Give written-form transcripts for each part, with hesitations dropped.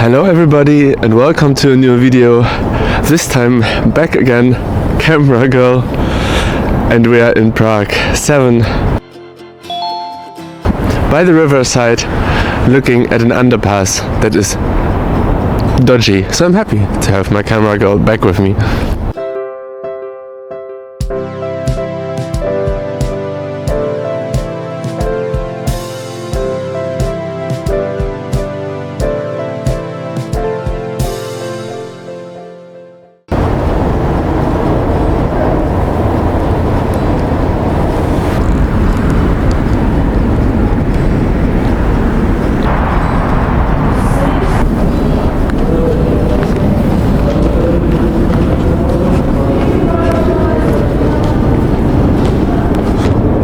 Hello everybody and welcome to a new video. This time back again, camera girl, and we are in Prague 7 by the riverside looking at an underpass that is dodgy. So I'm happy to have my camera girl back with me.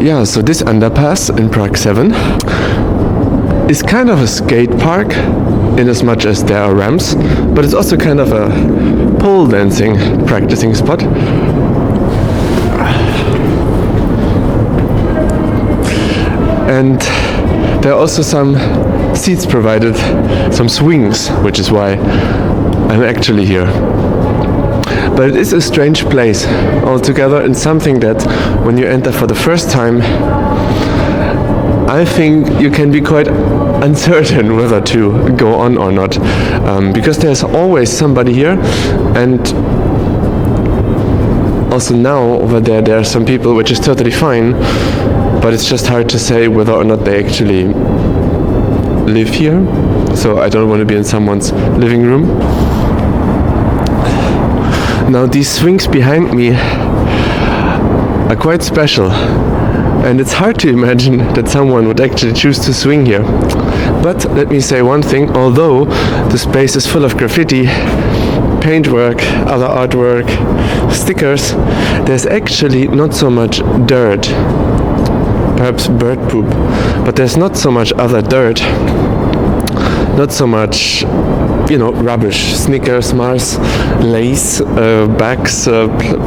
Yeah, so this underpass in Prague 7 is kind of a skate park in as much as there are ramps, but it's also kind of a pole dancing practicing spot. And there are also some seats provided, some swings, which is why I'm actually here. But it is a strange place altogether, and something that when you enter for the first time, I think you can be quite uncertain whether to go on or not, because there's always somebody here, and also now over there are some people, which is totally fine, but it's just hard to say whether or not they actually live here, so I don't want to be in someone's living room. Now these swings behind me are quite special, and it's hard to imagine that someone would actually choose to swing here. But let me say one thing: although the space is full of graffiti, paintwork, other artwork, stickers, there's actually not so much dirt, perhaps bird poop, but there's not so much other dirt, not so much, you know, rubbish, Snickers, Mars, Lace, bags,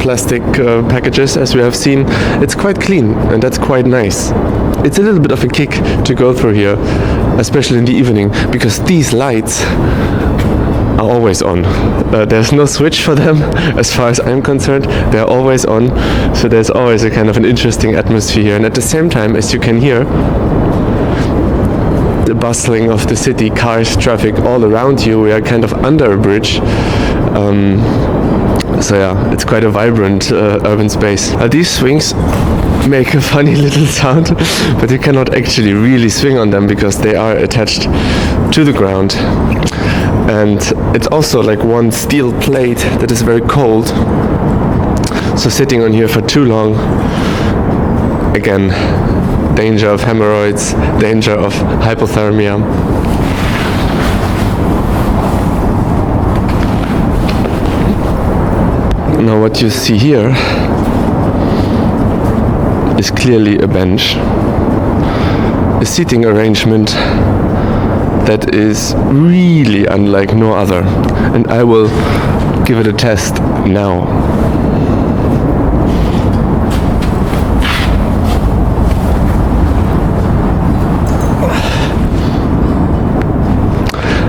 plastic packages, as we have seen. It's quite clean, and that's quite nice. It's a little bit of a kick to go through here, especially in the evening, because these lights are always on. There's no switch for them, as far as I'm concerned. They're always on, so there's always a kind of an interesting atmosphere here. And at the same time, as you can hear, the bustling of the city, cars, traffic all around you. We are kind of under a bridge. So yeah, it's quite a vibrant urban space. These swings make a funny little sound, but you cannot actually really swing on them because they are attached to the ground. And it's also like one steel plate that is very cold. So sitting on here for too long, again, danger of hemorrhoids, danger of hypothermia. Now what you see here is clearly a bench, a seating arrangement that is really unlike no other, and I will give it a test now.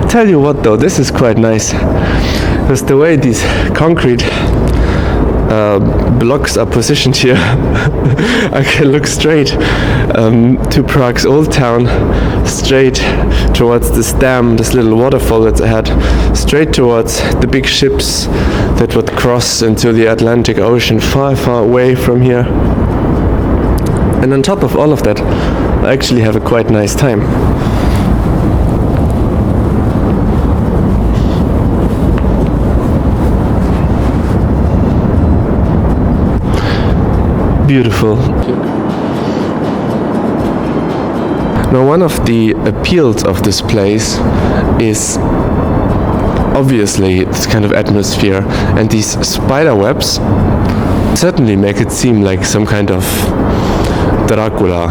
Tell you what though, this is quite nice, because the way these concrete blocks are positioned here, I can look straight to Prague's old town, straight towards this dam, this little waterfall that's ahead, straight towards the big ships that would cross into the Atlantic Ocean far, far away from here. And on top of all of that, I actually have a quite nice time. Beautiful. Now, one of the appeals of this place is obviously this kind of atmosphere, and these spider webs certainly make it seem like some kind of Dracula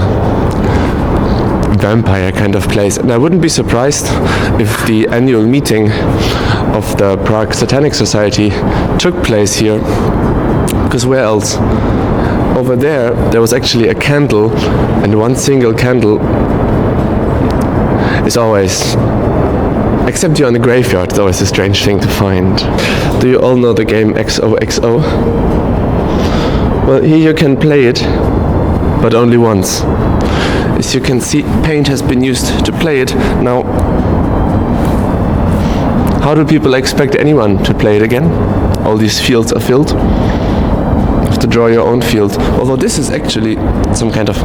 vampire kind of place. And I wouldn't be surprised if the annual meeting of the Prague Satanic Society took place here, because where else? Over there was actually a candle, and one single candle is always Except you're in a graveyard, it's always a strange thing to find. Do you all know the game XOXO? Well, here you can play it, but only once. As you can see, paint has been used to play it. Now, how do people expect anyone to play it again? All these fields are filled. You have to draw your own field. Although this is actually some kind of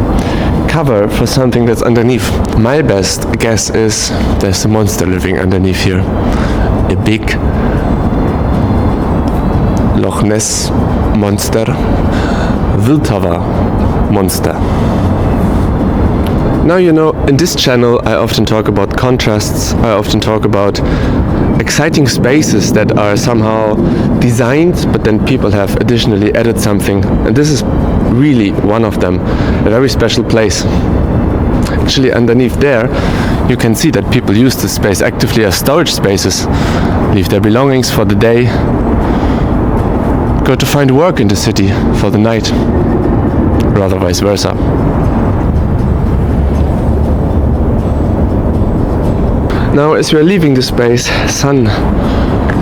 cover for something that's underneath. My best guess is there's a monster living underneath here. A big Loch Ness monster. Wildtower monster. Now you know, in this channel I often talk about contrasts, I often talk about exciting spaces that are somehow designed, but then people have additionally added something. And this is really one of them, a very special place. Actually, underneath there, you can see that people use this space actively as storage spaces, leave their belongings for the day, go to find work in the city for the night, rather vice versa. Now, as we are leaving the space, sun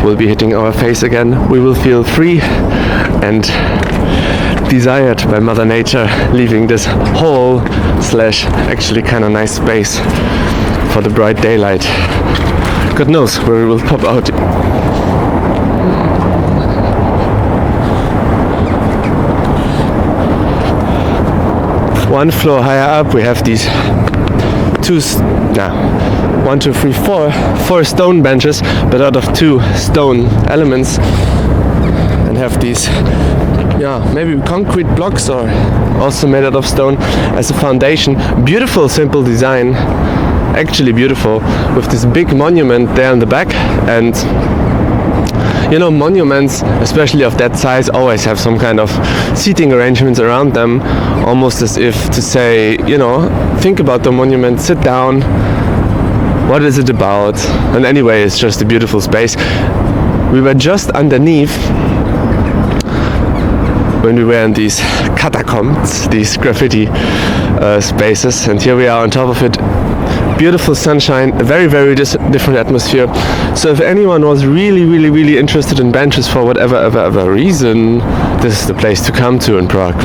will be hitting our face again. We will feel free and desired by Mother Nature, leaving this hole slash actually kind of nice space for the bright daylight. God knows where we will pop out. One floor higher up we have these four stone benches, but out of 2 stone elements, and have these maybe concrete blocks or also made out of stone as a foundation. Beautiful, simple design, actually beautiful, with this big monument there in the back. And you know, monuments, especially of that size, always have some kind of seating arrangements around them, almost as if to say, you know, think about the monument, sit down, what is it about? And anyway, it's just a beautiful space. We were just underneath when we were in these catacombs, these graffiti spaces, and here we are on top of it. Beautiful sunshine, a very, very different atmosphere. So if anyone was really interested in benches for whatever reason, this is the place to come to in Prague.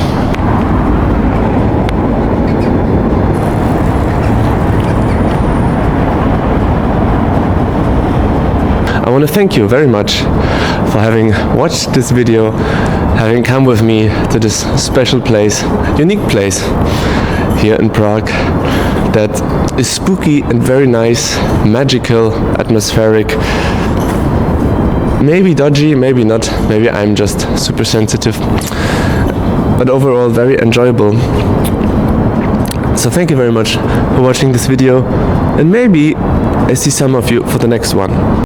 I want to thank you very much for having watched this video, having come with me to this special place, unique place here in Prague, that is spooky and very nice, magical, atmospheric, maybe dodgy, maybe not, maybe I'm just super sensitive, but overall very enjoyable. So thank you very much for watching this video, and maybe I see some of you for the next one.